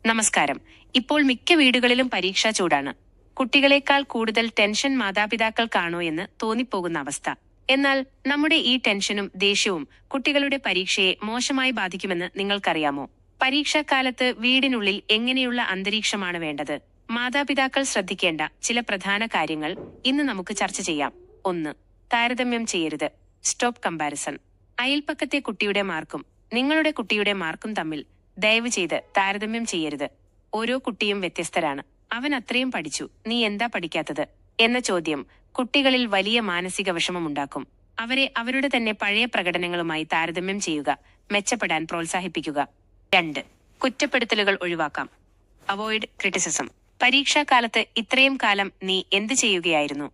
നമസ്കാരം. ഇപ്പോൾ മിക്ക വീടുകളിലും പരീക്ഷാ ചൂടാണ്. കുട്ടികളെക്കാൾ കൂടുതൽ ടെൻഷൻ മാതാപിതാക്കൾക്കാണോ എന്ന് തോന്നിപ്പോകുന്ന അവസ്ഥ. എന്നാൽ നമ്മുടെ ഈ ടെൻഷനും ദേഷ്യവും കുട്ടികളുടെ പരീക്ഷയെ മോശമായി ബാധിക്കുമെന്ന് നിങ്ങൾക്കറിയാമോ? പരീക്ഷാക്കാലത്ത് വീടിനുള്ളിൽ എങ്ങനെയുള്ള അന്തരീക്ഷമാണ് വേണ്ടത്? മാതാപിതാക്കൾ ശ്രദ്ധിക്കേണ്ട ചില പ്രധാന കാര്യങ്ങൾ ഇന്ന് നമുക്ക് ചർച്ച ചെയ്യാം. 1. താരതമ്യം ചെയ്യരുത്. Stop comparison. അയൽപ്പക്കത്തെ കുട്ടിയുടെ മാർക്കും നിങ്ങളുടെ കുട്ടിയുടെ മാർക്കും തമ്മിൽ ദയവ് ചെയ്ത് താരതമ്യം ചെയ്യരുത്. ഓരോ കുട്ടിയും വ്യത്യസ്തരാണ്. അവൻ അത്രയും പഠിച്ചു, നീ എന്താ പഠിക്കാത്തത് എന്ന ചോദ്യം കുട്ടികളിൽ വലിയ മാനസിക വിഷമമുണ്ടാക്കും. അവരെ അവരുടെ തന്നെ പഴയ പ്രകടനങ്ങളുമായി താരതമ്യം ചെയ്യുക. മെച്ചപ്പെടാൻ പ്രോത്സാഹിപ്പിക്കുക. 2. കുറ്റപ്പെടുത്തലുകൾ ഒഴിവാക്കാം. Avoid criticism. പരീക്ഷാകാലത്ത് ഇത്രയും കാലം നീ എന്ത് ചെയ്യുകയായിരുന്നു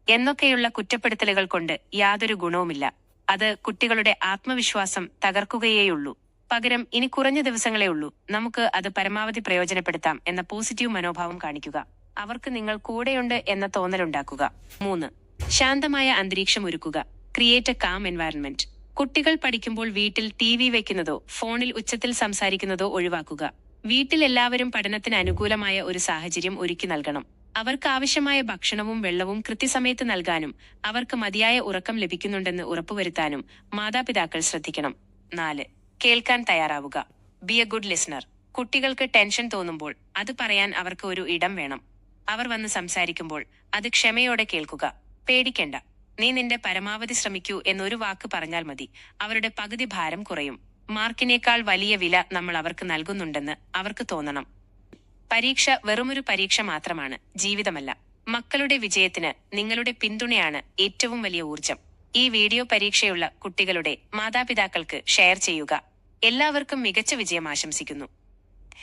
എന്നൊക്കെയുള്ള കുറ്റപ്പെടുത്തലുകൾ കൊണ്ട് യാതൊരു ഗുണവുമില്ല. അത് കുട്ടികളുടെ ആത്മവിശ്വാസം തകർക്കുകയേയുള്ളൂ. പകരം ഇനി കുറഞ്ഞ ദിവസങ്ങളേ ഉള്ളൂ, നമുക്ക് അത് പരമാവധി പ്രയോജനപ്പെടുത്താം എന്ന പോസിറ്റീവ് മനോഭാവം കാണിക്കുക. അവർക്ക് നിങ്ങൾ കൂടെയുണ്ട് എന്ന തോന്നലുണ്ടാക്കുക. 3. ശാന്തമായ അന്തരീക്ഷം ഒരുക്കുക. Create A calm environment. കുട്ടികൾ പഠിക്കുമ്പോൾ വീട്ടിൽ TV വെക്കുന്നതോ ഫോണിൽ ഉച്ചത്തിൽ സംസാരിക്കുന്നതോ ഒഴിവാക്കുക. വീട്ടിൽ എല്ലാവരും പഠനത്തിന് അനുകൂലമായ ഒരു സാഹചര്യം ഒരുക്കി നൽകണം. അവർക്ക് ആവശ്യമായ ഭക്ഷണവും വെള്ളവും കൃത്യസമയത്ത് നൽകാനും അവർക്ക് മതിയായ ഉറക്കം ലഭിക്കുന്നുണ്ടെന്ന് ഉറപ്പുവരുത്താനും മാതാപിതാക്കൾ ശ്രദ്ധിക്കണം. 4. കേൾക്കാൻ തയ്യാറാവുക. Be a good listener. കുട്ടികൾക്ക് ടെൻഷൻ തോന്നുമ്പോൾ അത് പറയാൻ അവർക്ക് ഒരു ഇടം വേണം. അവർ വന്ന് സംസാരിക്കുമ്പോൾ അത് ക്ഷമയോടെ കേൾക്കുക. പേടിക്കണ്ട, നീ നിന്റെ പരമാവധി ശ്രമിക്കൂ എന്നൊരു വാക്ക് പറഞ്ഞാൽ മതി. അവരുടെ പകുതി ഭാരം കുറയും. മാർക്കിനേക്കാൾ വലിയ വില നമ്മൾ അവർക്ക് നൽകുന്നുണ്ടെന്ന് അവർക്ക് തോന്നണം. പരീക്ഷ വെറുമൊരു പരീക്ഷ മാത്രമാണ്, ജീവിതമല്ല. മക്കളുടെ വിജയത്തിന് നിങ്ങളുടെ പിന്തുണയാണ് ഏറ്റവും വലിയ ഊർജം. ഈ വീഡിയോ പരീക്ഷയുള്ള കുട്ടികളുടെ മാതാപിതാക്കൾക്ക് ഷെയർ ചെയ്യുക. എല്ലാവർക്കും മികച്ച വിജയം ആശംസിക്കുന്നു.